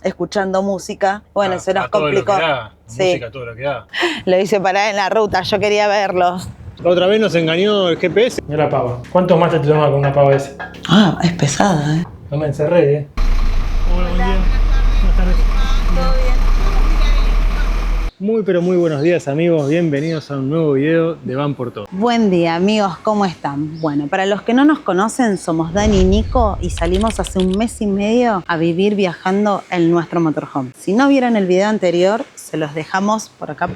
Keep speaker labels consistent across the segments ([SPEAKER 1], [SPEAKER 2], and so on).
[SPEAKER 1] escuchando música. Bueno, se nos complicó.
[SPEAKER 2] Todo lo que da,
[SPEAKER 1] sí.
[SPEAKER 2] Música, todo lo que da.
[SPEAKER 1] Lo hice parar en la ruta, yo quería verlo.
[SPEAKER 2] La otra vez nos engañó el GPS.
[SPEAKER 3] Mira la pava. ¿Cuántos más te tomas con una pava esa?
[SPEAKER 1] Ah, es pesada,
[SPEAKER 3] No me encerré, Hola, buen día. Buenas tardes.
[SPEAKER 1] Todo bien.
[SPEAKER 2] Muy pero muy buenos días amigos, bienvenidos a un nuevo video de Van por Todo.
[SPEAKER 1] Buen día amigos, ¿cómo están? Bueno, para los que no nos conocen, somos Dani y Nico y salimos hace un mes y medio a vivir viajando en nuestro motorhome. Si no vieron el video anterior, se los dejamos por acá.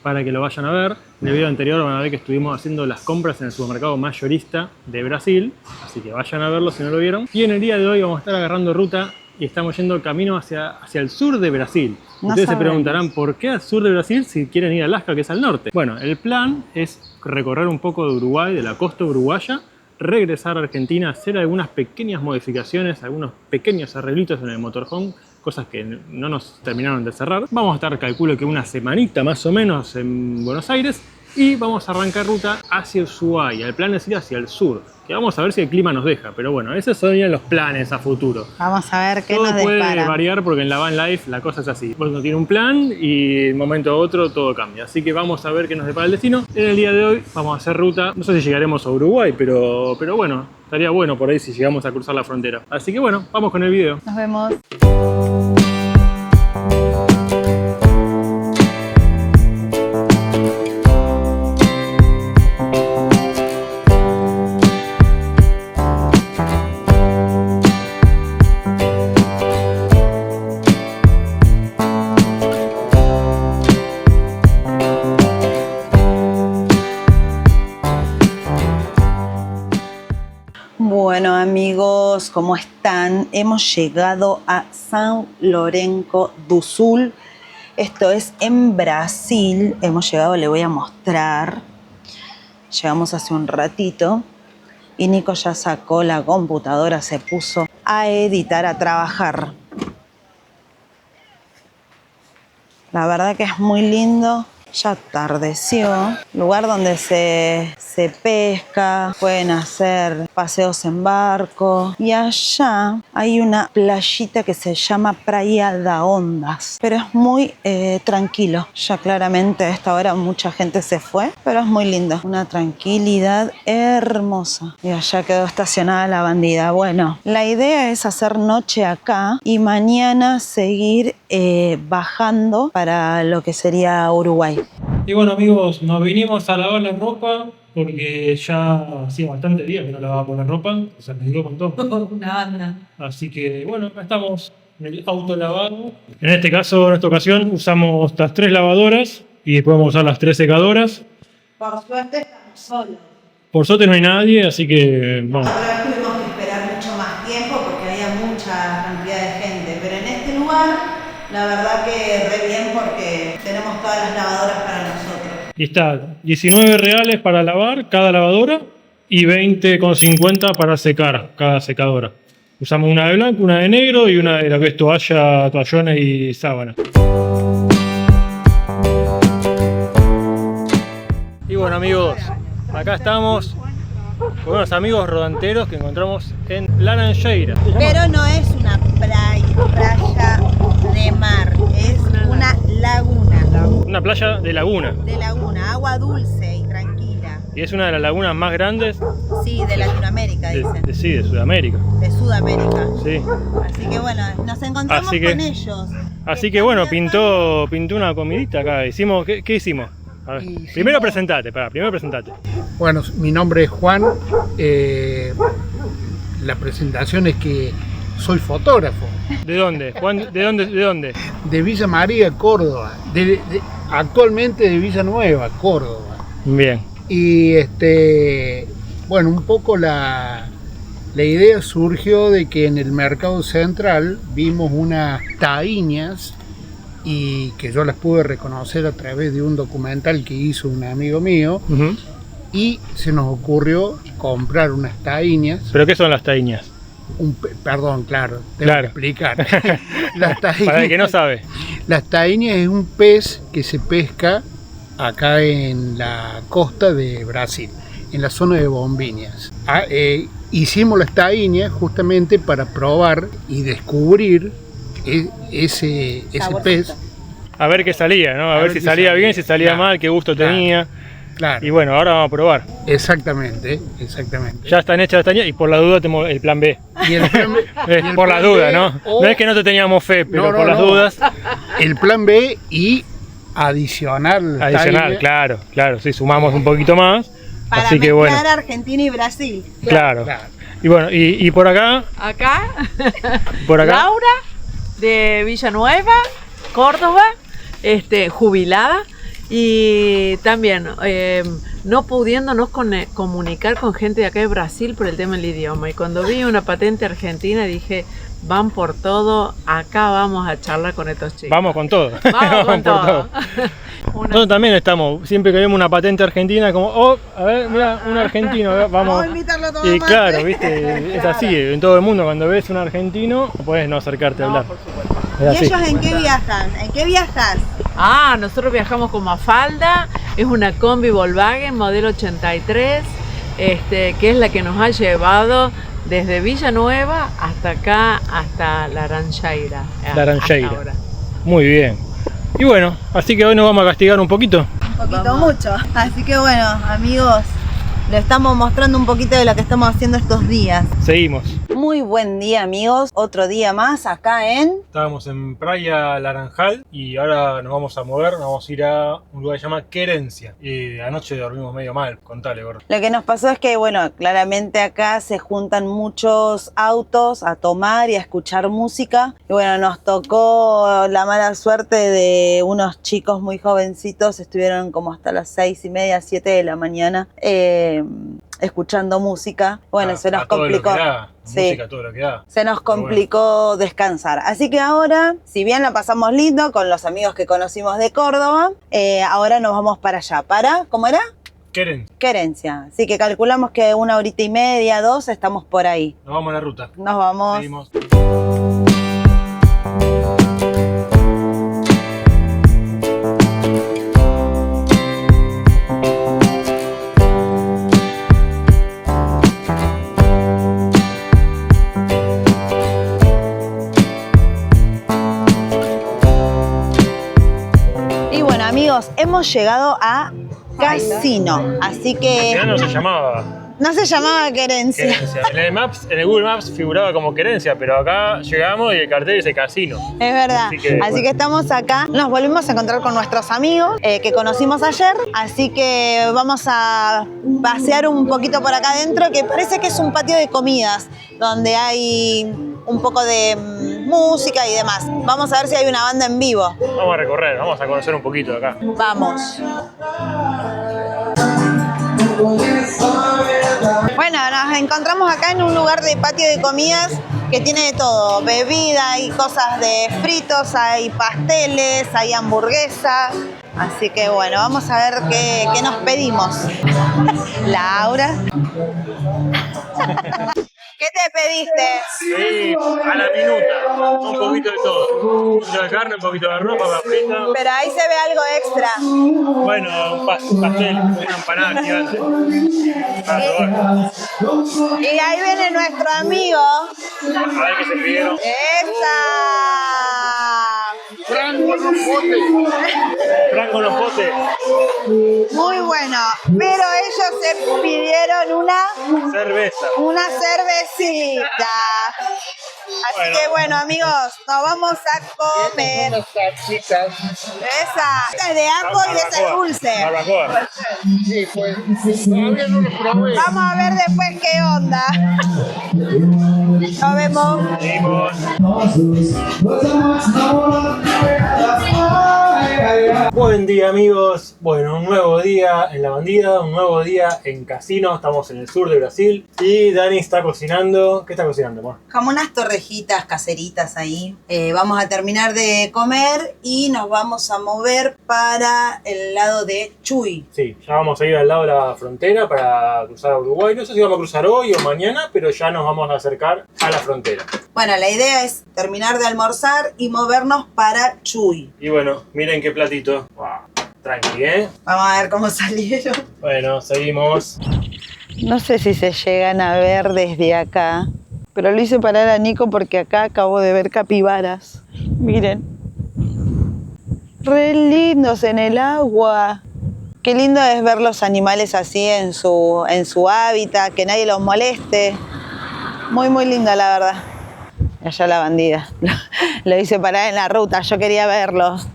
[SPEAKER 2] Para que lo vayan a ver, en el video anterior van a ver que estuvimos haciendo las compras en el supermercado mayorista de Brasil, así que vayan a verlo si no lo vieron. Y en el día de hoy vamos a estar agarrando ruta y estamos yendo camino hacia el sur de Brasil. Ustedes se preguntarán por qué al sur de Brasil si quieren ir a Alaska, que es al norte. Bueno, el plan es recorrer un poco de Uruguay, de la costa uruguaya, regresar a Argentina, hacer algunas pequeñas modificaciones, algunos pequeños arreglitos en el motorhome, cosas que no nos terminaron de cerrar. Vamos a estar, calculo que una semanita más o menos en Buenos Aires y vamos a arrancar ruta hacia Ushuaia. El plan es ir hacia el sur, que vamos a ver si el clima nos deja, pero bueno, esos son ya los planes a futuro.
[SPEAKER 1] Vamos a ver qué
[SPEAKER 2] todo
[SPEAKER 1] nos depara.
[SPEAKER 2] Puede variar porque en la van life la cosa es así. Uno tiene un plan y de un momento a otro todo cambia. Así que vamos a ver qué nos depara el destino. En el día de hoy vamos a hacer ruta, no sé si llegaremos a Uruguay, pero bueno, estaría bueno por ahí si llegamos a cruzar la frontera. Así que bueno, vamos con el video.
[SPEAKER 1] Nos vemos. Bueno amigos, ¿cómo están? Hemos llegado a São Lourenço do Sul. Esto es en Brasil. Hemos llegado, le voy a mostrar. Llegamos hace un ratito y Nico ya sacó la computadora, se puso a editar, a trabajar. La verdad que es muy lindo. Ya atardeció, lugar donde se pesca, pueden hacer paseos en barco y allá hay una playita que se llama Praia da Ondas, pero es muy tranquilo. Ya claramente a esta hora mucha gente se fue, pero es muy lindo, una tranquilidad hermosa. Y allá quedó estacionada la bandida. Bueno, la idea es hacer noche acá y mañana seguir bajando para lo que sería Uruguay.
[SPEAKER 3] Y bueno amigos, nos vinimos a lavar la ropa porque ya hacía bastante días que no lavábamos la ropa, o sea, me dio un montón.
[SPEAKER 1] Una banda.
[SPEAKER 3] Así que bueno, acá estamos en el auto lavado. En este caso, en esta ocasión, usamos las 3 lavadoras y después vamos a usar las 3 secadoras.
[SPEAKER 1] Por suerte estamos solos.
[SPEAKER 3] Por suerte no hay nadie, así que vamos.
[SPEAKER 1] Ahora tuvimos que esperar mucho más tiempo porque había mucha cantidad de gente, pero en este lugar la verdad que re bien porque tenemos todas las lavadoras para nosotros.
[SPEAKER 3] Y está 19 reales para lavar cada lavadora y 20,50 para secar cada secadora. Usamos una de blanco, una de negro y una de lo que es toalla, toallones y sábana. Y bueno amigos, acá estamos con unos amigos rodanteros que encontramos en Laranjeira.
[SPEAKER 1] Pero no es una playa de mar, es una laguna.
[SPEAKER 3] Una playa de laguna.
[SPEAKER 1] De laguna, agua dulce y tranquila.
[SPEAKER 3] Y es una de las lagunas más grandes
[SPEAKER 1] Sí, de Latinoamérica dicen.
[SPEAKER 3] de Sudamérica.
[SPEAKER 1] De Sudamérica.
[SPEAKER 3] Sí.
[SPEAKER 1] Así que bueno, nos encontramos
[SPEAKER 3] Así que-
[SPEAKER 1] con ellos.
[SPEAKER 3] Así que bueno, pintó una comidita acá. Hicimos, ¿qué hicimos? A ver, primero presentate.
[SPEAKER 4] Bueno, mi nombre es Juan. La presentación es que soy fotógrafo
[SPEAKER 3] ¿De dónde? Juan, ¿de dónde?
[SPEAKER 4] de Villa María, Córdoba. Actualmente de Villa Nueva, Córdoba.
[SPEAKER 3] Bien.
[SPEAKER 4] Y bueno, un poco la idea surgió de que en el mercado central vimos unas taíñas y que yo las pude reconocer a través de un documental que hizo un amigo mío. Y se nos ocurrió comprar unas taíñas.
[SPEAKER 3] ¿Pero qué son las taíñas?
[SPEAKER 4] Perdón, claro, tengo que explicar. Las taíñas,
[SPEAKER 3] Para el que no sabe.
[SPEAKER 4] Las taíñas es un pez que se pesca acá en la costa de Brasil, en la zona de Bombiñas. Hicimos las taíñas justamente para probar y descubrir ese
[SPEAKER 1] Saborcito.
[SPEAKER 4] pez.
[SPEAKER 3] A ver qué salía, ¿no? A ver si
[SPEAKER 4] qué
[SPEAKER 3] salía bien, si salía
[SPEAKER 4] Claro,
[SPEAKER 3] mal, qué gusto
[SPEAKER 4] claro,
[SPEAKER 3] tenía.
[SPEAKER 4] Claro,
[SPEAKER 3] Y bueno, ahora vamos a probar.
[SPEAKER 4] exactamente.
[SPEAKER 3] Ya están hechas las tañas y por la duda tenemos el plan B.
[SPEAKER 4] Y el plan B, y el
[SPEAKER 3] Por las
[SPEAKER 4] plan
[SPEAKER 3] dudas,
[SPEAKER 4] B,
[SPEAKER 3] ¿no?
[SPEAKER 4] o-
[SPEAKER 3] No es que no te teníamos fe, pero
[SPEAKER 4] No, no,
[SPEAKER 3] por las
[SPEAKER 4] no.
[SPEAKER 3] dudas.
[SPEAKER 4] El plan B y adicional.
[SPEAKER 3] Adicional, claro, sí, sumamos un poquito más.
[SPEAKER 1] Para
[SPEAKER 3] Así que bueno,
[SPEAKER 1] Argentina y Brasil.
[SPEAKER 3] claro.
[SPEAKER 4] Claro.
[SPEAKER 3] Y bueno, y por acá,
[SPEAKER 5] Acá,
[SPEAKER 3] Laura,
[SPEAKER 5] Laura, de Villanueva, Córdoba, jubilada, y también no pudiéndonos comunicar con gente de acá de Brasil por el tema del idioma. Y cuando vi una patente argentina dije, van por todo, acá vamos a charlar con estos chicos.
[SPEAKER 3] vamos con todo.
[SPEAKER 5] Vamos con
[SPEAKER 3] por
[SPEAKER 5] todo.
[SPEAKER 3] Nosotros también estamos, siempre que vemos una patente argentina, como, oh, a ver, mira, un argentino, vamos.
[SPEAKER 1] Vamos a invitarlo a tomar
[SPEAKER 3] Y
[SPEAKER 1] mate.
[SPEAKER 3] claro, viste, es así, en todo el mundo, cuando ves un argentino, no puedes no acercarte a hablar. Es
[SPEAKER 1] ¿Y
[SPEAKER 3] así.
[SPEAKER 1] ellos en qué viajan? ¿En qué viajas?
[SPEAKER 5] Nosotros viajamos con Mafalda, es una combi Volkswagen modelo 83, que es la que nos ha llevado desde Villanueva hasta acá, hasta Laranjeira.
[SPEAKER 3] Laranjeira.
[SPEAKER 5] hasta ahora.
[SPEAKER 3] Muy bien. Y bueno, así que hoy nos vamos a castigar un poquito.
[SPEAKER 1] Un poquito mucho. Así que bueno, amigos, les estamos mostrando un poquito de lo que estamos haciendo estos días.
[SPEAKER 3] Seguimos.
[SPEAKER 1] Muy buen día, amigos. Otro día más acá en...
[SPEAKER 3] Estábamos en Playa Laranjal y ahora nos vamos a mover, nos vamos a ir a un lugar que se llama Querencia. Y anoche dormimos medio mal, contale, gordo.
[SPEAKER 1] Lo que nos pasó es que, bueno, claramente acá se juntan muchos autos a tomar y a escuchar música. Y bueno, nos tocó la mala suerte de unos chicos muy jovencitos, estuvieron como hasta las 6:30, 7 de la mañana escuchando música. Bueno, se nos complicó. Sí.
[SPEAKER 3] Música, todo lo que da.
[SPEAKER 1] Se nos complicó descansar. Así que ahora, si bien la pasamos lindo con los amigos que conocimos de Córdoba, ahora nos vamos para allá. ¿Cómo era?
[SPEAKER 3] Querencia.
[SPEAKER 1] Querencia. Así que calculamos que 1 horita y media, 2, estamos por ahí.
[SPEAKER 3] Nos vamos a la ruta.
[SPEAKER 1] Nos vamos.
[SPEAKER 3] Seguimos.
[SPEAKER 1] Y bueno, amigos, hemos llegado a Casino. Así que
[SPEAKER 3] Ya no se llamaba
[SPEAKER 1] no se llamaba Querencia.
[SPEAKER 3] Querencia. En el Google Maps figuraba como Querencia, pero acá llegamos y el cartel dice Casino.
[SPEAKER 1] Es verdad. Así que estamos acá. Nos volvimos a encontrar con nuestros amigos que conocimos ayer. Así que vamos a pasear un poquito por acá adentro, que parece que es un patio de comidas, donde hay un poco de música y demás. Vamos a ver si hay una banda en vivo.
[SPEAKER 3] Vamos a recorrer, vamos a conocer un poquito de acá.
[SPEAKER 1] Vamos. Bueno, nos encontramos acá en un lugar de patio de comidas que tiene de todo, bebida, hay cosas de fritos, hay pasteles, hay hamburguesas. Así que bueno, vamos a ver qué nos pedimos. Laura. ¿Qué te pediste?
[SPEAKER 3] Sí, a la minuta, un poquito de todo. Un poquito de carne, un poquito de arroz, papas fritas.
[SPEAKER 1] Pero ahí se ve algo extra.
[SPEAKER 3] Bueno, un pastel, una empanada gigante. Para probar.
[SPEAKER 1] Y ahí viene nuestro amigo.
[SPEAKER 3] A ver qué se pidieron.
[SPEAKER 1] ¡Esa!
[SPEAKER 4] Franco, no pote.
[SPEAKER 3] Fran con los potes,
[SPEAKER 1] Muy bueno. Pero ellos se pidieron
[SPEAKER 3] cerveza.
[SPEAKER 1] una cervecita. Así que bueno, amigos, nos vamos a comer.
[SPEAKER 4] Unas salsitas.
[SPEAKER 1] Esa. Esta es de ajo y esa es dulce.
[SPEAKER 3] Barbacoa.
[SPEAKER 4] Sí, pues. Todavía no lo probé.
[SPEAKER 1] Vamos a ver después qué onda. Nos vemos.
[SPEAKER 3] Seguimos. Buen día, amigos. Bueno, un nuevo día en la bandida, un nuevo día en Casino. Estamos en el sur de Brasil y Dani está cocinando. ¿Qué está cocinando, amor?
[SPEAKER 1] Como unas torrejitas caseritas ahí. Vamos a terminar de comer y nos vamos a mover para el lado de Chuy.
[SPEAKER 3] Sí, ya vamos a ir al lado de la frontera para cruzar a Uruguay. No sé si vamos a cruzar hoy o mañana, pero ya nos vamos a acercar a la frontera.
[SPEAKER 1] Bueno, la idea es terminar de almorzar y movernos para Chuy.
[SPEAKER 3] Y bueno, miren qué platito. Wow, tranqui, ¿eh?
[SPEAKER 1] Vamos a ver cómo salieron.
[SPEAKER 3] Bueno, seguimos.
[SPEAKER 1] No sé si se llegan a ver desde acá, Pero lo hice parar a Nico porque acá acabo de ver capibaras. Miren. Re lindos en el agua. Qué lindo es ver los animales así en su hábitat, que nadie los moleste. Muy, muy linda, la verdad. Allá la bandida. Lo hice parar en la ruta, yo quería verlos.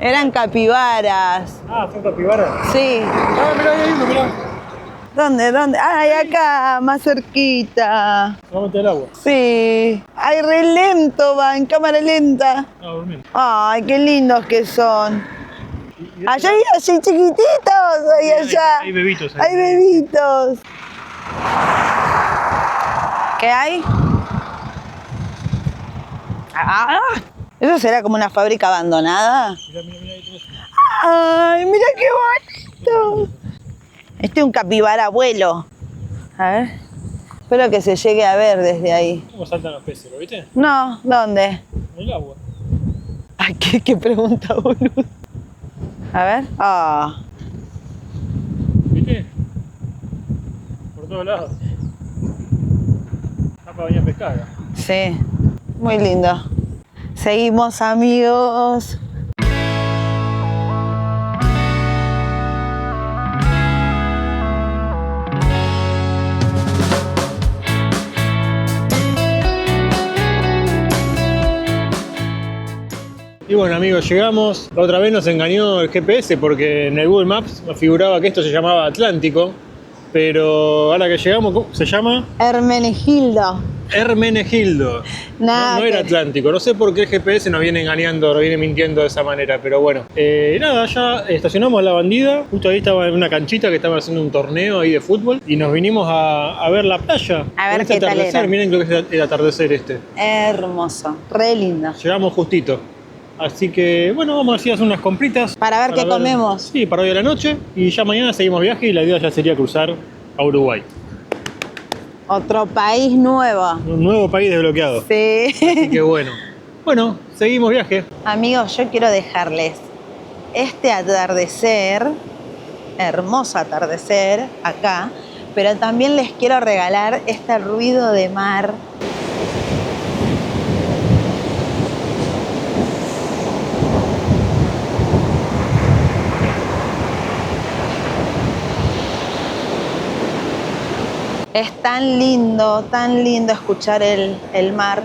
[SPEAKER 1] Eran capibaras.
[SPEAKER 3] Ah, son capibaras.
[SPEAKER 1] Sí.
[SPEAKER 3] Ah, mirá, ahí hay uno, mirá.
[SPEAKER 1] ¿Dónde? Ay, acá, más cerquita.
[SPEAKER 3] Se va a meter el agua.
[SPEAKER 1] Sí. Ay, re lento va, en cámara lenta.
[SPEAKER 3] Ah, durmiendo.
[SPEAKER 1] Ay, qué lindos que son. Allá hay así chiquititos, ahí allá.
[SPEAKER 3] Hay bebitos ahí.
[SPEAKER 1] Hay bebitos. ¿Qué hay? Ah, ¿eso será como una fábrica abandonada?
[SPEAKER 3] Mirá, ahí tenés.
[SPEAKER 1] Ay, mira qué bonito. Este es un capibara abuelo. A ver. Espero que se llegue a ver desde ahí.
[SPEAKER 3] ¿Cómo saltan los peces? ¿Lo viste?
[SPEAKER 1] No, ¿dónde?
[SPEAKER 3] En el agua.
[SPEAKER 1] Ay, qué pregunta, boludo. A ver. Ah.
[SPEAKER 3] ¿Viste? Por todos lados. Está para venir a pescar acá.
[SPEAKER 1] Sí. Muy lindo. Seguimos, amigos.
[SPEAKER 2] Y bueno amigos, llegamos. La otra vez nos engañó el GPS porque en el Google Maps nos figuraba que esto se llamaba Atlántico, pero ahora que llegamos, ¿cómo se llama?
[SPEAKER 1] Hermenegildo.
[SPEAKER 2] Hermenegildo.
[SPEAKER 1] Nada
[SPEAKER 2] No era
[SPEAKER 1] que-
[SPEAKER 2] Atlántico. No sé por qué el GPS nos viene engañando, nos viene mintiendo de esa manera, pero bueno. Nada, ya estacionamos a la bandida. Justo ahí estaba en una canchita que estaban haciendo un torneo ahí de fútbol y nos vinimos a ver la playa.
[SPEAKER 1] A ver
[SPEAKER 2] Este
[SPEAKER 1] qué tal
[SPEAKER 2] atardecer,
[SPEAKER 1] era.
[SPEAKER 2] miren lo que es el atardecer este.
[SPEAKER 1] Hermoso. Re lindo.
[SPEAKER 2] Llegamos justito. Así que, bueno, vamos a ir a hacer unas compritas.
[SPEAKER 1] Para ver qué comemos.
[SPEAKER 2] Sí, para hoy a la noche. Y ya mañana seguimos viaje y la idea ya sería cruzar a Uruguay.
[SPEAKER 1] Otro país nuevo.
[SPEAKER 2] Un nuevo país desbloqueado.
[SPEAKER 1] Sí.
[SPEAKER 2] Así que bueno. Bueno, seguimos viaje.
[SPEAKER 1] Amigos, yo quiero dejarles este atardecer, hermoso atardecer acá, pero también les quiero regalar este ruido de mar. Es tan lindo escuchar el mar.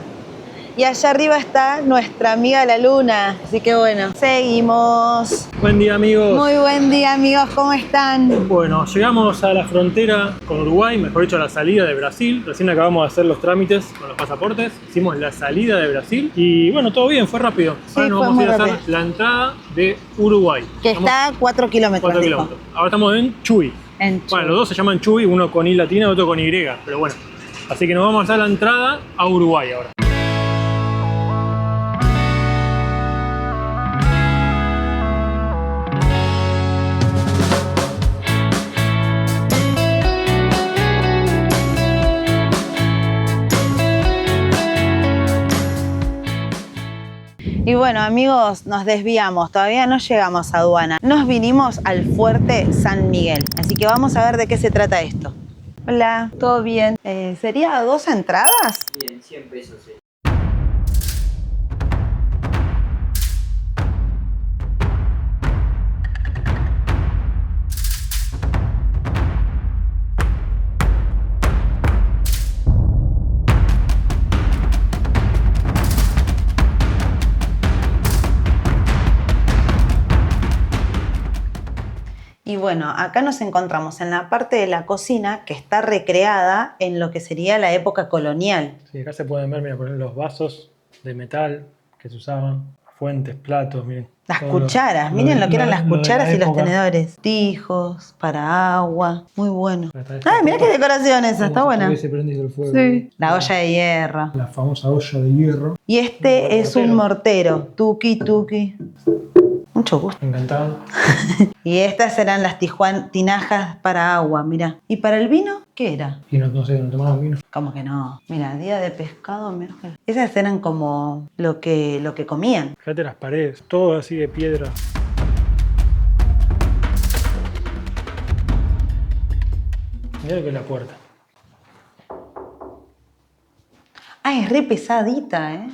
[SPEAKER 1] Y allá arriba está nuestra amiga la luna. Así que bueno, seguimos.
[SPEAKER 2] Buen día amigos.
[SPEAKER 1] Muy buen día, amigos, ¿cómo están?
[SPEAKER 2] Bueno, llegamos a la frontera con Uruguay, mejor dicho a la salida de Brasil. Recién acabamos de hacer los trámites con los pasaportes. Hicimos la salida de Brasil y bueno, todo bien, fue rápido.
[SPEAKER 1] Sí,
[SPEAKER 2] Ahora nos
[SPEAKER 1] fue
[SPEAKER 2] vamos a ir
[SPEAKER 1] muy
[SPEAKER 2] a hacer
[SPEAKER 1] rápido.
[SPEAKER 2] la entrada de Uruguay.
[SPEAKER 1] Que
[SPEAKER 2] Estamos
[SPEAKER 1] está a 4 kilómetros.
[SPEAKER 2] 4
[SPEAKER 1] dijo.
[SPEAKER 2] kilómetros. Ahora estamos en Chuy.
[SPEAKER 1] En
[SPEAKER 2] Bueno, los dos se llaman Chuy, uno con I latina y otro con Y, pero bueno. Así que nos vamos a hacer la entrada a Uruguay ahora.
[SPEAKER 1] Y bueno, amigos, nos desviamos, todavía no llegamos a aduana. Nos vinimos al fuerte San Miguel, así que vamos a ver de qué se trata esto. Hola, ¿todo bien? ¿Sería 2 entradas?
[SPEAKER 6] Bien, 100 pesos.
[SPEAKER 1] Y bueno, acá nos encontramos en la parte de la cocina que está recreada en lo que sería la época colonial.
[SPEAKER 2] Sí, acá se pueden ver, mira, poner los vasos de metal que se usaban, fuentes, platos, miren.
[SPEAKER 1] Las
[SPEAKER 2] Todo
[SPEAKER 1] cucharas,
[SPEAKER 2] lo
[SPEAKER 1] miren
[SPEAKER 2] de-
[SPEAKER 1] lo que eran las
[SPEAKER 2] de la
[SPEAKER 1] cucharas y los
[SPEAKER 2] época.
[SPEAKER 1] tenedores. Tijos para agua, muy bueno.
[SPEAKER 2] Acá está
[SPEAKER 1] Ah,
[SPEAKER 2] esta
[SPEAKER 1] mirá qué
[SPEAKER 2] copa,
[SPEAKER 1] decoración esa,
[SPEAKER 2] como
[SPEAKER 1] está
[SPEAKER 2] si
[SPEAKER 1] buena.
[SPEAKER 2] estuviese prendido el fuego.
[SPEAKER 1] Sí. La olla de hierro.
[SPEAKER 2] La famosa olla de hierro.
[SPEAKER 1] Y este es un mortero. Tuki, tuki. Mucho gusto.
[SPEAKER 2] Encantado.
[SPEAKER 1] Y estas eran las tinajas para agua, mirá. ¿Y para el vino? ¿Qué era?
[SPEAKER 2] Y no sé, no tomamos vino.
[SPEAKER 1] Como que no. Mira, día de pescado. Mira. Esas eran como lo que comían.
[SPEAKER 2] Fíjate las paredes, todo así de piedra. Mirá lo que es la puerta.
[SPEAKER 1] Ah, es re pesadita, ¿eh?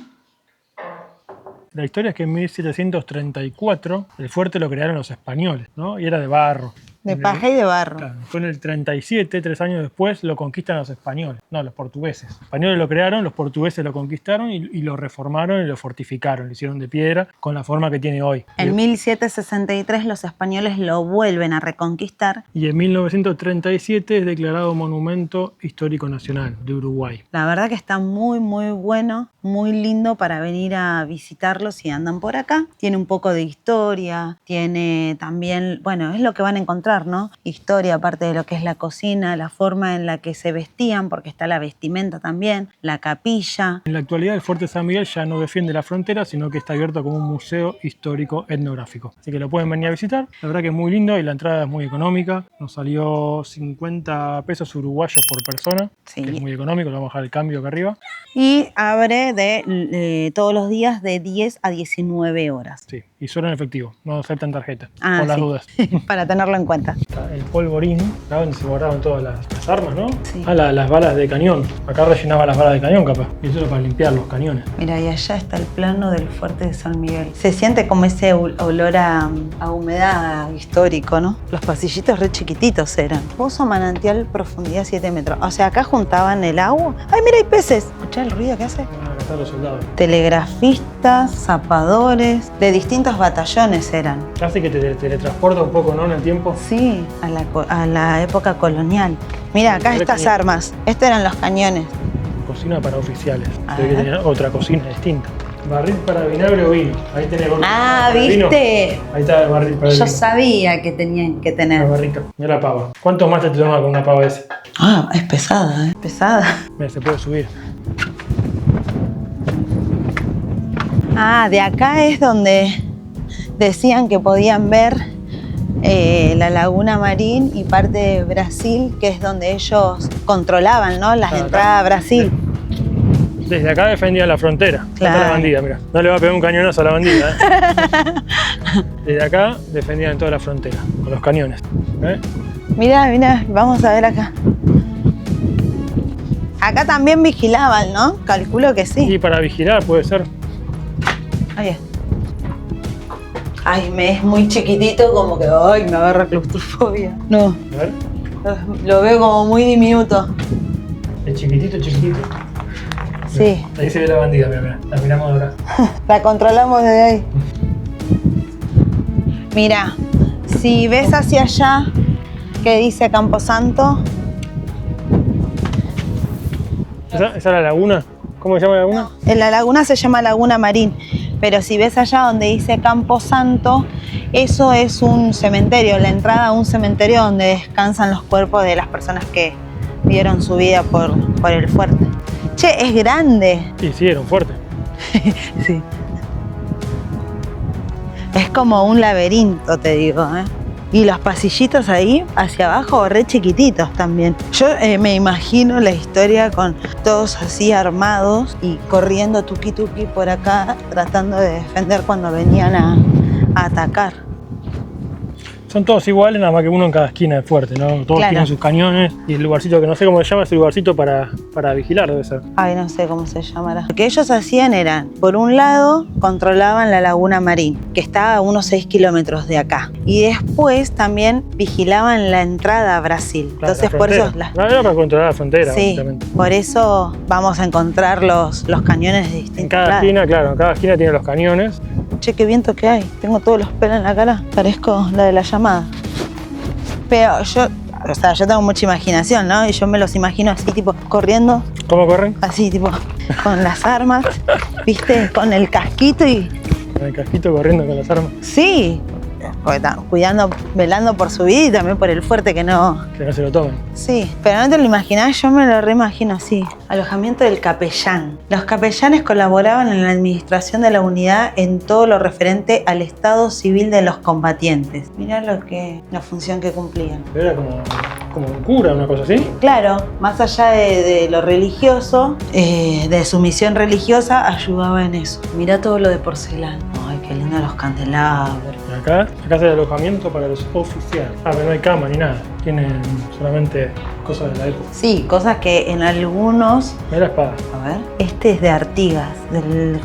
[SPEAKER 3] La historia es que en 1734 el fuerte lo crearon los españoles, ¿no? Y era de barro.
[SPEAKER 1] De paja y de barro.
[SPEAKER 3] Claro, fue en el 37, 3 años después, lo conquistan los españoles, no, los portugueses. Los españoles lo crearon, los portugueses lo conquistaron y lo reformaron y lo fortificaron, lo hicieron de piedra con la forma que tiene hoy.
[SPEAKER 1] En 1763 los españoles lo vuelven a reconquistar.
[SPEAKER 3] Y en 1937 es declarado Monumento Histórico Nacional de Uruguay.
[SPEAKER 1] La verdad que está muy, muy bueno, muy lindo para venir a visitarlo si andan por acá. Tiene un poco de historia, tiene también, bueno, es lo que van a encontrar, ¿no? Historia, aparte de lo que es la cocina, la forma en la que se vestían, porque está la vestimenta también, la capilla.
[SPEAKER 3] En la actualidad el Fuerte San Miguel ya no defiende la frontera, sino que está abierto como un museo histórico etnográfico. Así que lo pueden venir a visitar. La verdad que es muy lindo y la entrada es muy económica. Nos salió 50 pesos uruguayos por persona,
[SPEAKER 1] Sí.
[SPEAKER 3] que es muy económico. Le vamos a dejar el cambio acá arriba.
[SPEAKER 1] Y abre todos los días de 10 a 19 horas.
[SPEAKER 3] Sí, y solo en efectivo, no aceptan tarjeta,
[SPEAKER 1] Ah,
[SPEAKER 3] por las
[SPEAKER 1] sí.
[SPEAKER 3] dudas.
[SPEAKER 1] Para tenerlo en cuenta.
[SPEAKER 3] Está el polvorín, acá donde se guardaban todas las armas, ¿no?
[SPEAKER 1] Sí.
[SPEAKER 3] Ah, las balas de cañón. Acá rellenaba las balas de cañón, capaz. Y eso era para limpiar los cañones.
[SPEAKER 1] Mira, y allá está el plano del fuerte de San Miguel. Se siente como ese olor a humedad histórico, ¿no? Los pasillitos re chiquititos eran. Pozo manantial, profundidad 7 metros. O sea, acá juntaban el agua. ¡Ay, mira, hay peces! ¿Escuchá el ruido que hace?
[SPEAKER 3] Ah, acá están los soldados.
[SPEAKER 1] Telegrafistas, zapadores, de distintos batallones eran.
[SPEAKER 3] Hace que te teletransporta un poco, ¿no? En el tiempo.
[SPEAKER 1] Sí, a la época colonial. Mira, acá estas armas. Estos eran los cañones.
[SPEAKER 3] Cocina para oficiales.
[SPEAKER 1] A
[SPEAKER 3] Se ve que
[SPEAKER 1] ver.
[SPEAKER 3] tenía otra cocina distinta. Barril para vinagre o vino. Ahí tenés el
[SPEAKER 1] Ah,
[SPEAKER 3] para el vino.
[SPEAKER 1] ¿viste?
[SPEAKER 3] Ahí está el barril para el
[SPEAKER 1] Yo
[SPEAKER 3] vino.
[SPEAKER 1] sabía que tenían que
[SPEAKER 3] La
[SPEAKER 1] tener.
[SPEAKER 3] barrita. Mira la pava. ¿Cuánto más te toma con una pava esa?
[SPEAKER 1] Ah, es pesada, ¿eh? Pesada.
[SPEAKER 3] Mira, se puede subir.
[SPEAKER 1] Ah, de acá es donde decían que podían ver la Laguna Marín y parte de Brasil, que es donde ellos controlaban, ¿no? Las
[SPEAKER 3] Acá.
[SPEAKER 1] entradas a Brasil.
[SPEAKER 3] Desde acá defendían la frontera. Ahí
[SPEAKER 1] Claro.
[SPEAKER 3] está la bandida, mira. No le va a pegar un cañonazo a la bandida, ¿eh? Desde acá defendían toda la frontera, con los cañones. ¿Eh?
[SPEAKER 1] Mirá, mirá, vamos a ver acá. Acá también vigilaban, ¿no? Calculo que sí.
[SPEAKER 3] Y para vigilar puede ser.
[SPEAKER 1] Ahí está. Ay, me es muy chiquitito, como que ay, me agarra claustrofobia. No,
[SPEAKER 3] A ver.
[SPEAKER 1] lo veo como muy diminuto.
[SPEAKER 3] Es chiquitito, chiquitito.
[SPEAKER 1] Sí,
[SPEAKER 3] Ahí se ve la bandida, mira, mira. La miramos ahora.
[SPEAKER 1] la controlamos desde ahí. Mira, si ves hacia allá, que dice Camposanto,
[SPEAKER 3] ¿Esa es la laguna? ¿Cómo se llama la laguna?
[SPEAKER 1] en la laguna se llama Laguna Marín, pero si ves allá donde dice Camposanto, eso es un cementerio, la entrada a un cementerio donde descansan los cuerpos de las personas que dieron su vida por el fuerte. Che, es grande.
[SPEAKER 3] Sí, sí, era un fuerte.
[SPEAKER 1] Sí. Es como un laberinto, te digo, ¿eh? Y los pasillitos ahí, hacia abajo, re chiquititos también. Yo me imagino la historia con todos así armados y corriendo tuki tuki por acá, tratando de defender cuando venían a atacar.
[SPEAKER 3] Son todos iguales, nada más que uno en cada esquina del fuerte, ¿no? Todos
[SPEAKER 1] Claro.
[SPEAKER 3] tienen sus cañones y el lugarcito que no sé cómo se llama, es el lugarcito para vigilar, debe ser.
[SPEAKER 1] Ay, no sé cómo se llamará. Lo que ellos hacían era, por un lado, controlaban la Laguna Marín, que está a unos 6 kilómetros de acá. Y después también vigilaban la entrada a Brasil.
[SPEAKER 3] Claro,
[SPEAKER 1] Entonces,
[SPEAKER 3] la
[SPEAKER 1] por eso...
[SPEAKER 3] frontera. Era para controlar la frontera,
[SPEAKER 1] Sí,
[SPEAKER 3] básicamente.
[SPEAKER 1] por eso vamos a encontrar los cañones de distintos
[SPEAKER 3] En cada
[SPEAKER 1] lados.
[SPEAKER 3] esquina, claro, en cada esquina tiene los cañones.
[SPEAKER 1] Che, qué viento que hay. Tengo todos los pelos en la cara. Parezco la de la llamada. Pero yo tengo mucha imaginación, ¿no? Y yo me los imagino así, tipo, corriendo,
[SPEAKER 3] ¿Cómo corren?
[SPEAKER 1] así, tipo, con las armas, ¿viste? Con el casquito y...
[SPEAKER 3] Con el casquito corriendo con las armas.
[SPEAKER 1] Sí, porque están cuidando, velando por su vida y también por el fuerte que no...
[SPEAKER 3] Que no se lo tomen.
[SPEAKER 1] Sí, pero no te lo imaginás, yo me lo reimagino así. Alojamiento del capellán. Los capellanes colaboraban en la administración de la unidad en todo lo referente al estado civil de los combatientes. Mirá la función que cumplían.
[SPEAKER 3] Pero era como un cura, una cosa así.
[SPEAKER 1] Claro, más allá de lo religioso, de su misión religiosa, ayudaba en eso. Mirá todo lo de porcelana. Ay, qué lindo los candelabros.
[SPEAKER 3] Acá es el alojamiento para los oficiales. Ah, pero no hay cama ni nada. Tienen solamente cosas de la época.
[SPEAKER 1] Sí, cosas que en algunos...
[SPEAKER 3] Mira la espada.
[SPEAKER 1] A ver, este es de Artigas, del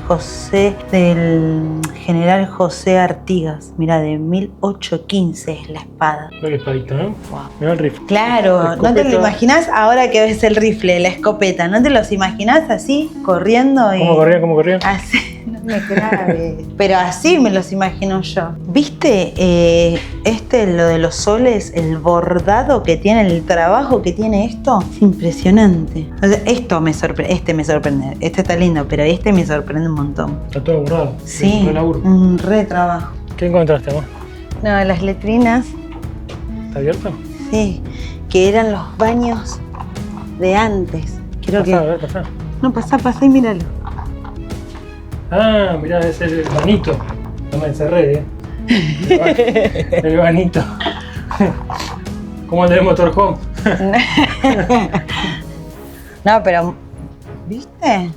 [SPEAKER 1] general José Artigas. Mira, de 1815 es la espada.
[SPEAKER 3] Mira qué espadita, ¿no?
[SPEAKER 1] Wow.
[SPEAKER 3] Mira el rifle.
[SPEAKER 1] Claro,
[SPEAKER 3] La
[SPEAKER 1] ¿no te lo
[SPEAKER 3] escopeta.
[SPEAKER 1] imaginas ahora que ves el rifle, la escopeta? ¿No te los imaginas así, corriendo?
[SPEAKER 3] ¿Cómo corrían? ¿Cómo corrían?
[SPEAKER 1] Así, no me claves. Pero así me los imagino yo. ¿Viste lo de los soles, el bordado que tiene, el trabajo que tiene esto? Es impresionante. O sea, esto me sorprende. Este está lindo, pero este me sorprende un montón.
[SPEAKER 3] Está todo borrado.
[SPEAKER 1] Sí,
[SPEAKER 3] Re laburo.
[SPEAKER 1] un re trabajo.
[SPEAKER 3] ¿Qué encontraste, amor?
[SPEAKER 1] No, las letrinas,
[SPEAKER 3] ¿Está abierto?
[SPEAKER 1] sí, que eran los baños de antes. Creo
[SPEAKER 3] Pasá, a
[SPEAKER 1] que...
[SPEAKER 3] ver, pasá.
[SPEAKER 1] No, pasá y míralo.
[SPEAKER 3] Ah, mirá, es el banito. No me encerré, El banito. Como el de Motorhome.
[SPEAKER 1] No, pero... ¿Viste?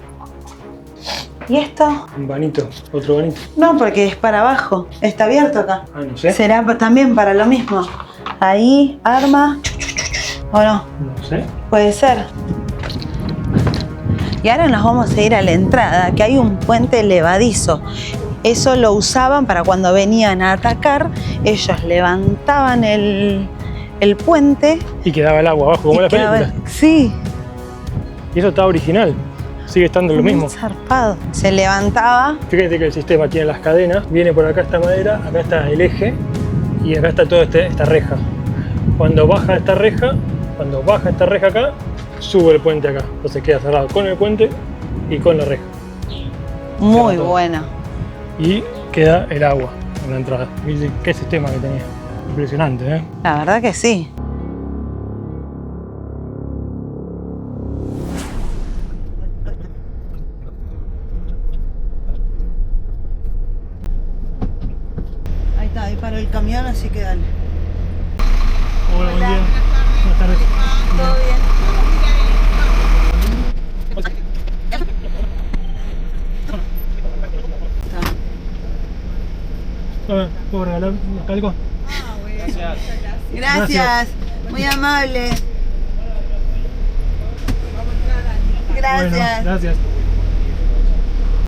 [SPEAKER 1] ¿Y esto?
[SPEAKER 3] Un banito, otro banito.
[SPEAKER 1] No, porque es para abajo. Está abierto acá.
[SPEAKER 3] Ah, no sé.
[SPEAKER 1] Será también para lo mismo. Ahí, arma. ¿O no?
[SPEAKER 3] No sé.
[SPEAKER 1] Puede ser. Y ahora nos vamos a ir a la entrada, que hay un puente levadizo. Eso lo usaban para cuando venían a atacar. Ellos levantaban el puente.
[SPEAKER 3] Y quedaba el agua abajo, como
[SPEAKER 1] y
[SPEAKER 3] en la
[SPEAKER 1] quedaba-
[SPEAKER 3] película.
[SPEAKER 1] Sí,
[SPEAKER 3] Y eso está original. Sigue estando lo mismo.
[SPEAKER 1] muy zarpado. Se levantaba.
[SPEAKER 3] Fíjate que el sistema tiene las cadenas, viene por acá esta madera, acá está el eje y acá está toda esta reja. Cuando baja esta reja acá, sube el puente acá. Entonces queda cerrado con el puente y con la reja.
[SPEAKER 1] Muy
[SPEAKER 3] todo.
[SPEAKER 1] buena.
[SPEAKER 3] Y queda el agua en la entrada. ¿Viste qué sistema que tenía? Impresionante, ¿eh?
[SPEAKER 1] La verdad que sí. Ahí está, ahí paró el camión, así que dale.
[SPEAKER 3] Hola, buen día. Buenas tardes.
[SPEAKER 1] ¿Todo bien?
[SPEAKER 3] Hola, ¿puedo regalar algo?
[SPEAKER 1] Gracias, muy amable. Gracias.
[SPEAKER 3] Bueno, gracias.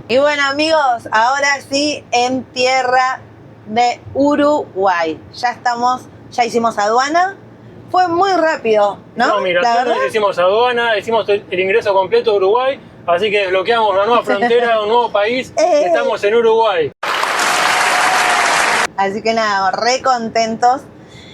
[SPEAKER 1] Y bueno amigos, ahora sí en tierra de Uruguay. Ya hicimos aduana. Fue muy rápido, ¿no?
[SPEAKER 3] No,
[SPEAKER 1] La
[SPEAKER 3] migraciones,
[SPEAKER 1] verdad.
[SPEAKER 3] hicimos aduana, hicimos el ingreso completo a Uruguay, así que desbloqueamos una nueva frontera, un nuevo país, y estamos en Uruguay.
[SPEAKER 1] Así que nada, re contentos.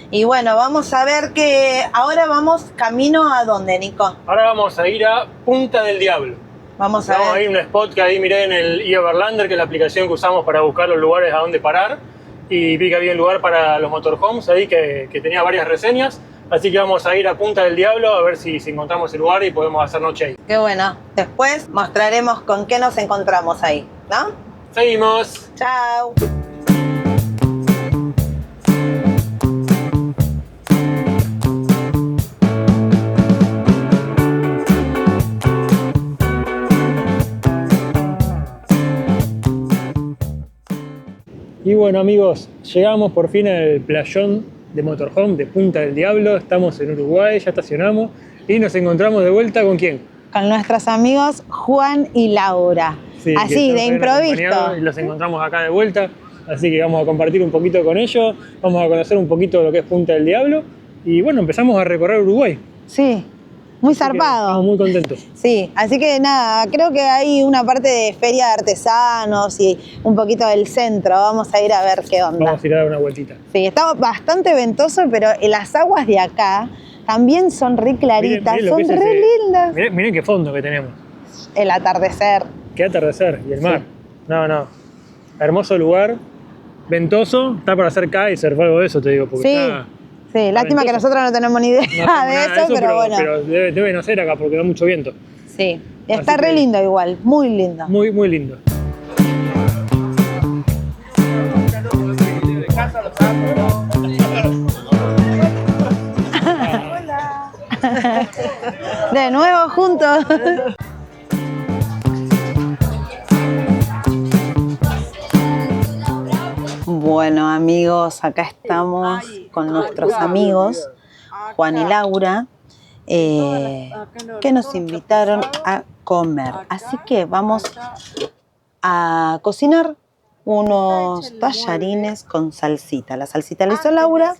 [SPEAKER 1] Y bueno, vamos a ver que ahora vamos camino a dónde, Nico.
[SPEAKER 3] Ahora vamos a ir a Punta del Diablo.
[SPEAKER 1] Vamos a
[SPEAKER 3] Vamos a ir
[SPEAKER 1] ver.
[SPEAKER 3] a un spot que ahí miré en el eOverlander, que es la aplicación que usamos para buscar los lugares a dónde parar. Y vi que había un lugar para los motorhomes ahí que tenía varias reseñas. Así que vamos a ir a Punta del Diablo a ver si encontramos el lugar y podemos hacer noche ahí.
[SPEAKER 1] Qué bueno. Después mostraremos con qué nos encontramos ahí, ¿no?
[SPEAKER 3] Seguimos.
[SPEAKER 1] Chao.
[SPEAKER 3] Y bueno amigos, llegamos por fin al playón de motorhome de Punta del Diablo. Estamos en Uruguay, ya estacionamos y nos encontramos de vuelta ¿con quién?
[SPEAKER 1] Con nuestros amigos Juan y Laura.
[SPEAKER 3] Sí, que
[SPEAKER 1] Así,
[SPEAKER 3] ya
[SPEAKER 1] de
[SPEAKER 3] nos habían
[SPEAKER 1] improviso.
[SPEAKER 3] acompañado y los encontramos acá de vuelta. Así que vamos a compartir un poquito con ellos, vamos a conocer un poquito de lo que es Punta del Diablo y bueno, empezamos a recorrer Uruguay.
[SPEAKER 1] Sí, muy
[SPEAKER 3] Así que
[SPEAKER 1] zarpado.
[SPEAKER 3] Estamos muy contentos.
[SPEAKER 1] Sí, así que nada, creo que hay una parte de feria de artesanos y un poquito del centro. Vamos a ir a ver qué onda.
[SPEAKER 3] Vamos a ir a dar una vueltita.
[SPEAKER 1] Sí, está bastante ventoso, pero las aguas de acá también son re claritas,
[SPEAKER 3] Miren lo que
[SPEAKER 1] son
[SPEAKER 3] es
[SPEAKER 1] re lindas.
[SPEAKER 3] Miren qué fondo que tenemos.
[SPEAKER 1] El atardecer.
[SPEAKER 3] Qué atardecer y el mar. No. Hermoso lugar, ventoso, está para hacer kitesurf o algo de eso, te digo. Porque
[SPEAKER 1] Sí,
[SPEAKER 3] está,
[SPEAKER 1] sí, lástima que
[SPEAKER 3] ventoso.
[SPEAKER 1] nosotros no tenemos ni idea
[SPEAKER 3] no hacemos
[SPEAKER 1] de
[SPEAKER 3] nada
[SPEAKER 1] eso, pero bueno.
[SPEAKER 3] Pero deben hacer acá porque da mucho viento.
[SPEAKER 1] Sí, está
[SPEAKER 3] Así
[SPEAKER 1] re
[SPEAKER 3] que-
[SPEAKER 1] lindo igual, muy lindo.
[SPEAKER 3] Muy, muy lindo.
[SPEAKER 1] De nuevo juntos. Bueno, amigos, acá estamos con nuestros amigos Juan y Laura, que nos invitaron a comer. Así que vamos a cocinar unos tallarines con salsita. La salsita la hizo Laura,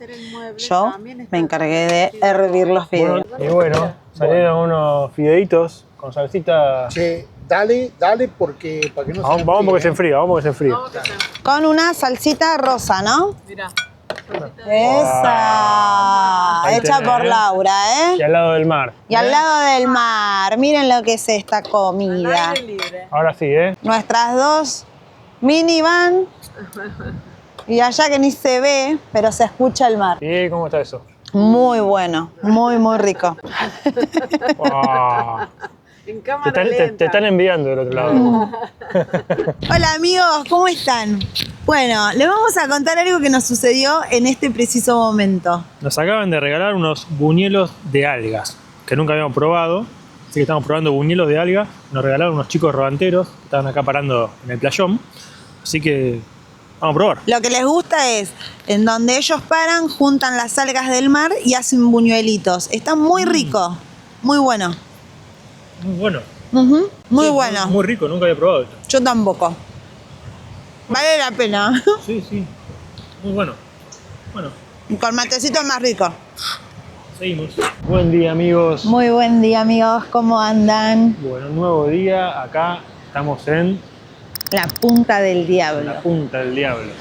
[SPEAKER 1] yo me encargué de hervir los fideos.
[SPEAKER 2] Y bueno, salieron unos fideitos con salsita.
[SPEAKER 4] Che, dale, porque para que no
[SPEAKER 2] Vamos porque se enfría, vamos porque se enfría.
[SPEAKER 1] Con una salsita rosa, ¿no?
[SPEAKER 5] Mira.
[SPEAKER 1] Esa,
[SPEAKER 2] Ahí
[SPEAKER 1] hecha
[SPEAKER 2] tenés,
[SPEAKER 1] por Laura,
[SPEAKER 2] Y al lado del mar.
[SPEAKER 1] Y al lado del mar, miren lo que es esta comida.
[SPEAKER 5] Aire libre.
[SPEAKER 2] Ahora sí, ¿eh?
[SPEAKER 1] Nuestras dos minivan y allá que ni se ve, pero se escucha el mar.
[SPEAKER 2] ¿Y cómo está eso?
[SPEAKER 1] Muy bueno, muy rico.
[SPEAKER 2] Wow.
[SPEAKER 5] En cámara
[SPEAKER 2] Te están enviando del otro lado.
[SPEAKER 1] Hola amigos, ¿cómo están? Bueno, les vamos a contar algo que nos sucedió en este preciso momento.
[SPEAKER 2] Nos acaban de regalar unos buñuelos de algas que nunca habíamos probado. Así que estamos probando buñuelos de algas. Nos regalaron unos chicos rodanteros que estaban acá parando en el playón. Así que vamos a probar.
[SPEAKER 1] Lo que les gusta es, en donde ellos paran, juntan las algas del mar y hacen buñuelitos. Está muy rico, muy bueno.
[SPEAKER 2] Muy bueno.
[SPEAKER 1] Muy
[SPEAKER 2] Sí,
[SPEAKER 1] bueno.
[SPEAKER 2] Muy rico, nunca había probado esto.
[SPEAKER 1] Yo tampoco. Vale la pena.
[SPEAKER 2] Sí, sí. Muy bueno. Bueno,
[SPEAKER 1] Con matecito más rico.
[SPEAKER 2] seguimos. Buen día, amigos.
[SPEAKER 1] Muy buen día, amigos. ¿Cómo andan?
[SPEAKER 2] Bueno, un nuevo día. Acá estamos en
[SPEAKER 1] La punta del diablo.
[SPEAKER 2] la punta del diablo.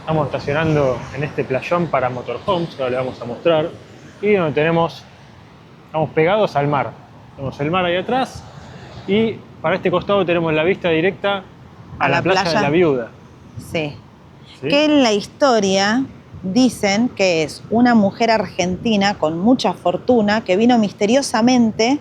[SPEAKER 2] Estamos estacionando en este playón para motorhomes, que ahora le vamos a mostrar. Y donde estamos pegados al mar. Tenemos el mar ahí atrás. Y para este costado tenemos la vista directa a la playa de la Viuda.
[SPEAKER 1] Sí.
[SPEAKER 2] ¿Sí?
[SPEAKER 1] Que en la historia dicen que es una mujer argentina con mucha fortuna que vino misteriosamente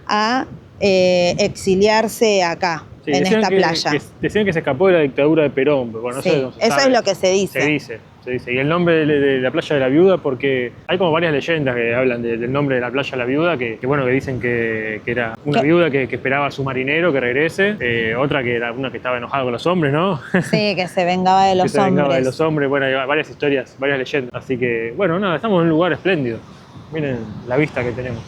[SPEAKER 1] a exiliarse acá,
[SPEAKER 2] Sí,
[SPEAKER 1] en
[SPEAKER 2] decían
[SPEAKER 1] esta playa.
[SPEAKER 2] Decían que se escapó de la dictadura de Perón, pero bueno, no
[SPEAKER 1] Sí,
[SPEAKER 2] sé, no se
[SPEAKER 1] eso
[SPEAKER 2] sabe.
[SPEAKER 1] es lo que se dice.
[SPEAKER 2] Se dice. Y el nombre de la playa de la Viuda, porque hay como varias leyendas que hablan del nombre de la playa de la Viuda, que bueno, que dicen que era una
[SPEAKER 1] ¿Qué?
[SPEAKER 2] viuda que esperaba a su marinero que regrese, otra que era una que estaba enojada con los hombres, ¿no?
[SPEAKER 1] Sí, que se vengaba de
[SPEAKER 2] que
[SPEAKER 1] los
[SPEAKER 2] se vengaba
[SPEAKER 1] hombres.
[SPEAKER 2] de los hombres, bueno, hay varias historias, varias leyendas. Así que, bueno, nada, estamos en un lugar espléndido. Miren la vista que tenemos.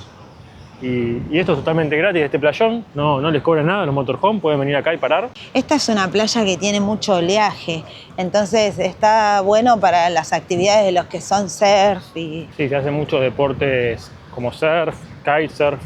[SPEAKER 2] Y esto es totalmente gratis, este playón, no les cobran nada, los motorhome pueden venir acá y parar.
[SPEAKER 1] Esta es una playa que tiene mucho oleaje, entonces está bueno para las actividades de los que son surf y...
[SPEAKER 2] Sí, se hacen muchos deportes como surf, kitesurf,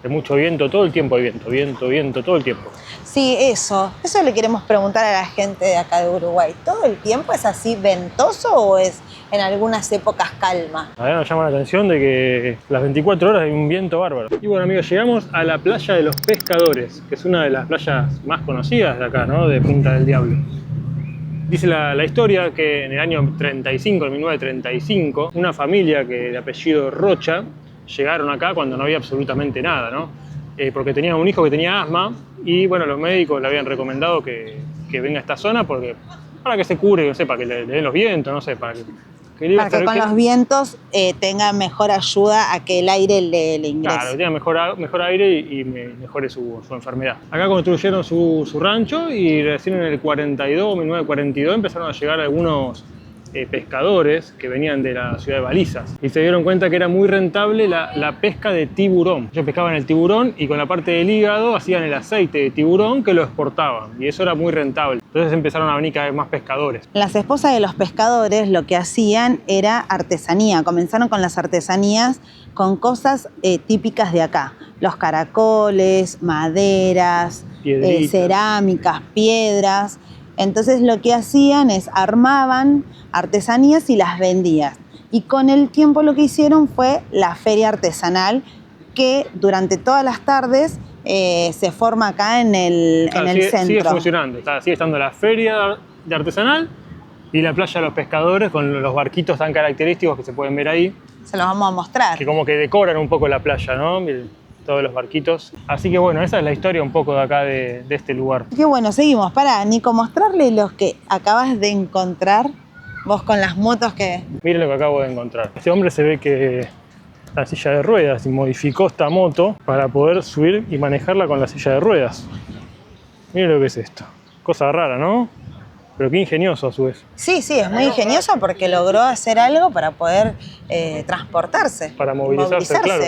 [SPEAKER 2] de mucho viento, todo el tiempo hay viento, todo el tiempo.
[SPEAKER 1] Sí, eso le queremos preguntar a la gente de acá de Uruguay. ¿Todo el tiempo es así ventoso o es en algunas épocas calma?
[SPEAKER 2] A ver, nos llama la atención de que las 24 horas hay un viento bárbaro. Y bueno, amigos, llegamos a la playa de los Pescadores, que es una de las playas más conocidas de acá, ¿no? De Punta del Diablo. Dice la historia que en el año 35, en 1935, una familia de apellido Rocha llegaron acá cuando no había absolutamente nada, ¿no? Porque tenía un hijo que tenía asma y bueno, los médicos le habían recomendado que venga a esta zona para que se cure, no sé, para que le den los vientos, no sé, para que
[SPEAKER 1] con los vientos tenga mejor ayuda a que el aire le ingrese.
[SPEAKER 2] Claro, que tenga mejor aire y mejore su enfermedad. Acá construyeron su rancho y recién en el 1942 empezaron a llegar algunos pescadores que venían de la ciudad de Balizas y se dieron cuenta que era muy rentable la pesca de tiburón. Ellos pescaban el tiburón y con la parte del hígado hacían el aceite de tiburón que lo exportaban y eso era muy rentable. Entonces empezaron a venir cada vez más pescadores.
[SPEAKER 1] Las esposas de los pescadores lo que hacían era artesanía. Comenzaron con las artesanías con cosas típicas de acá. Los caracoles, maderas, cerámicas, piedras. Entonces lo que hacían es armaban artesanías y las vendían. Y con el tiempo lo que hicieron fue la feria artesanal que durante todas las tardes se forma acá en el centro.
[SPEAKER 2] Sigue funcionando, sigue estando la feria de artesanal y la playa de los pescadores con los barquitos tan característicos que se pueden ver ahí.
[SPEAKER 1] Se los vamos a mostrar.
[SPEAKER 2] Que como que decoran un poco la playa, ¿no? Miren, todos los barquitos. Así que bueno, esa es la historia un poco de acá de este lugar.
[SPEAKER 1] Qué bueno, seguimos. Pará, Nico, mostrarle los que acabas de encontrar, vos con las motos que...
[SPEAKER 2] Miren lo que acabo de encontrar. Este hombre se ve que está en silla de ruedas y modificó esta moto para poder subir y manejarla con la silla de ruedas. Miren lo que es esto. Cosa rara, ¿no? Pero qué ingenioso a su vez.
[SPEAKER 1] Sí, sí, es muy ingenioso porque logró hacer algo para poder transportarse.
[SPEAKER 2] Para movilizarse, claro.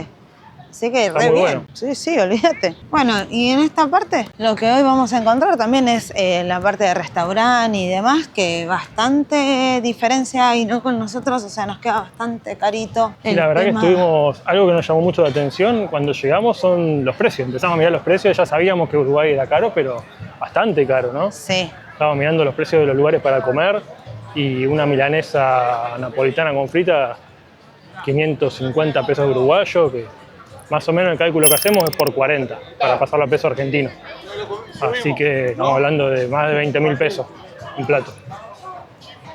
[SPEAKER 1] Así que
[SPEAKER 2] Está
[SPEAKER 1] re
[SPEAKER 2] muy
[SPEAKER 1] bien.
[SPEAKER 2] bueno.
[SPEAKER 1] Sí, sí, olvídate. Bueno, y en esta parte lo que hoy vamos a encontrar también es la parte de restaurante y demás, que bastante diferencia hay, ¿no? Con nosotros, o sea, nos queda bastante carito.
[SPEAKER 2] Y la verdad que estuvimos, algo que nos llamó mucho la atención cuando llegamos son los precios. Empezamos a mirar los precios, ya sabíamos que Uruguay era caro, pero bastante caro, ¿no?
[SPEAKER 1] Sí.
[SPEAKER 2] Estábamos mirando los precios de los lugares para comer y una milanesa napolitana con frita, 550 pesos uruguayos, que más o menos el cálculo que hacemos es por 40 para pasarlo a peso argentino. Así que estamos hablando de más de 20.000 pesos un plato.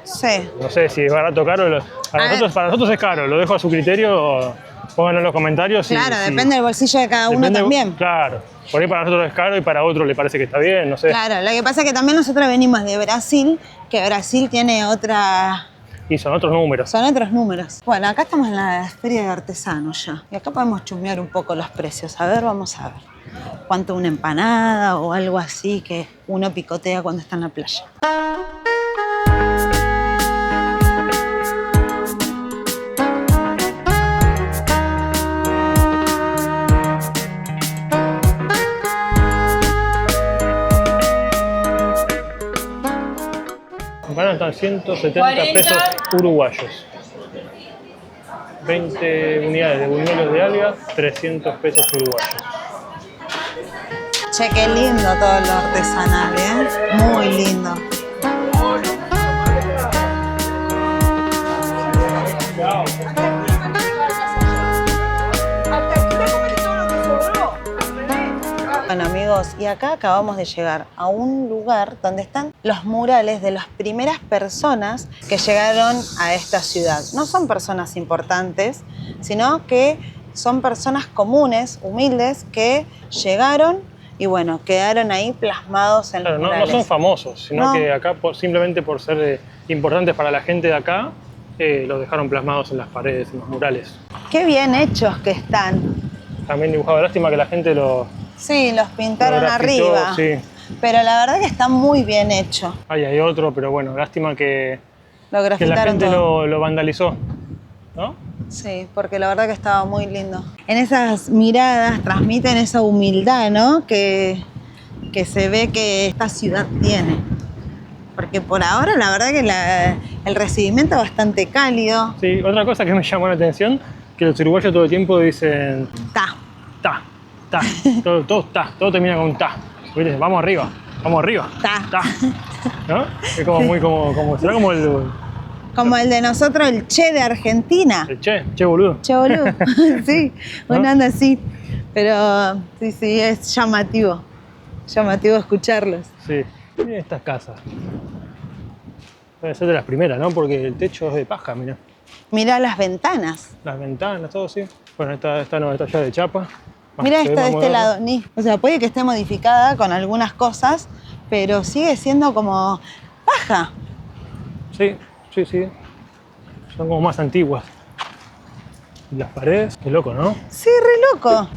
[SPEAKER 1] Sí.
[SPEAKER 2] No sé si es barato o caro. Para nosotros es caro, lo dejo a su criterio. Pónganlo en los comentarios.
[SPEAKER 1] Claro, depende del bolsillo de cada uno también.
[SPEAKER 2] Claro, por ahí para nosotros es caro y para otro le parece que está bien, no sé.
[SPEAKER 1] Claro, lo que pasa es que también nosotros venimos de Brasil, que Brasil tiene otra...
[SPEAKER 2] Y son otros números.
[SPEAKER 1] Son otros números. Bueno, acá estamos en la feria de artesanos ya. Y acá podemos chusmear un poco los precios. A ver, vamos a ver. ¿Cuánto una empanada o algo así que uno picotea cuando está en la playa?
[SPEAKER 2] Empanadas están 170 pesos uruguayos. 20 unidades de buñuelos de alga, 300 pesos uruguayos.
[SPEAKER 1] Che, qué lindo todo lo artesanal, ¿eh? Muy lindo. Bueno amigos, y acá acabamos de llegar a un lugar donde están los murales de las primeras personas que llegaron a esta ciudad. No son personas importantes, sino que son personas comunes, humildes, que llegaron y bueno, quedaron ahí plasmados en los murales.
[SPEAKER 2] No son famosos, sino que acá simplemente por ser importantes para la gente de acá, los dejaron plasmados en las paredes, en los murales.
[SPEAKER 1] Qué bien hechos que están.
[SPEAKER 2] También dibujado, lástima que la gente
[SPEAKER 1] Sí, los pintaron
[SPEAKER 2] grafitó,
[SPEAKER 1] arriba.
[SPEAKER 2] sí.
[SPEAKER 1] Pero la verdad que está muy bien hecho.
[SPEAKER 2] Hay otro, pero bueno, lástima que
[SPEAKER 1] Lo
[SPEAKER 2] la
[SPEAKER 1] grafitaron
[SPEAKER 2] gente
[SPEAKER 1] todo.
[SPEAKER 2] lo vandalizó, ¿no?
[SPEAKER 1] Sí, porque la verdad que estaba muy lindo. En esas miradas transmiten esa humildad, ¿no? Que se ve que esta ciudad tiene. Porque por ahora la verdad que el recibimiento es bastante cálido.
[SPEAKER 2] Sí, otra cosa que me llamó la atención, que los uruguayos todo el tiempo dicen
[SPEAKER 1] Ta.
[SPEAKER 2] ta, ta, todo termina con ta. ¿Viste? Vamos arriba,
[SPEAKER 1] Ta.
[SPEAKER 2] ¿No? Es como muy será como
[SPEAKER 1] Como el de nosotros, el Che de Argentina.
[SPEAKER 2] el che boludo.
[SPEAKER 1] Che, boludo. Sí, una anda así. Pero sí, es llamativo. Llamativo escucharlos.
[SPEAKER 2] Sí. Miren estas casas. Debe ser de las primeras, ¿no? Porque el techo es de paja, mirá.
[SPEAKER 1] Mirá las ventanas.
[SPEAKER 2] Las ventanas, todo así. Bueno, esta no, esta ya de chapa.
[SPEAKER 1] Mirá
[SPEAKER 2] Se ve
[SPEAKER 1] esta
[SPEAKER 2] más
[SPEAKER 1] de este
[SPEAKER 2] moderna.
[SPEAKER 1] lado. O sea, puede que esté modificada con algunas cosas, pero sigue siendo como paja.
[SPEAKER 2] Sí. Son como más antiguas. Y las paredes, qué loco, ¿no?
[SPEAKER 1] Sí, re loco.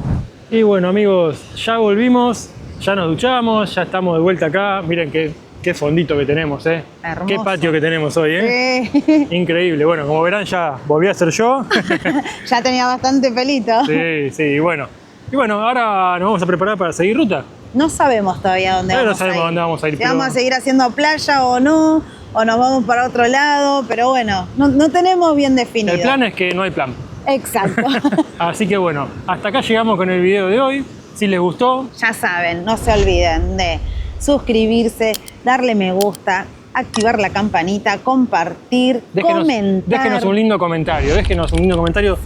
[SPEAKER 2] Y bueno, amigos, ya volvimos, ya nos duchamos, ya estamos de vuelta acá. Miren qué fondito que tenemos, ¿eh?
[SPEAKER 1] Hermoso.
[SPEAKER 2] Qué patio que tenemos hoy, ¿eh?
[SPEAKER 1] Sí.
[SPEAKER 2] Increíble. Bueno, como verán, ya volví a ser yo.
[SPEAKER 1] Ya tenía bastante pelito.
[SPEAKER 2] Sí, y bueno, ahora nos vamos a preparar para seguir ruta.
[SPEAKER 1] No sabemos todavía dónde
[SPEAKER 2] Todavía no
[SPEAKER 1] vamos a ir.
[SPEAKER 2] sabemos dónde vamos a ir,
[SPEAKER 1] Si
[SPEAKER 2] pero-
[SPEAKER 1] vamos a seguir haciendo playa o no, o nos vamos para otro lado, pero bueno, no tenemos bien definido.
[SPEAKER 2] El plan es que no hay plan.
[SPEAKER 1] Exacto.
[SPEAKER 2] Así que bueno, hasta acá llegamos con el video de hoy. Si les gustó,
[SPEAKER 1] Ya saben, no se olviden de suscribirse, darle me gusta, activar la campanita, compartir, comentar.
[SPEAKER 2] déjenos un lindo comentario.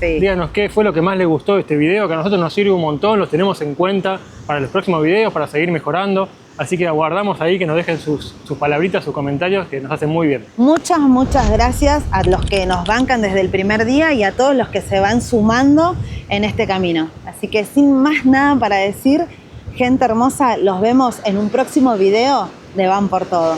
[SPEAKER 1] Sí.
[SPEAKER 2] Díganos qué fue lo que más les gustó de este video, que a nosotros nos sirve un montón, los tenemos en cuenta para los próximos videos, para seguir mejorando. Así que aguardamos ahí que nos dejen sus palabritas, sus comentarios, que nos hacen muy bien.
[SPEAKER 1] Muchas gracias a los que nos bancan desde el primer día y a todos los que se van sumando en este camino. Así que sin más nada para decir, gente hermosa, los vemos en un próximo video de Van por Todo.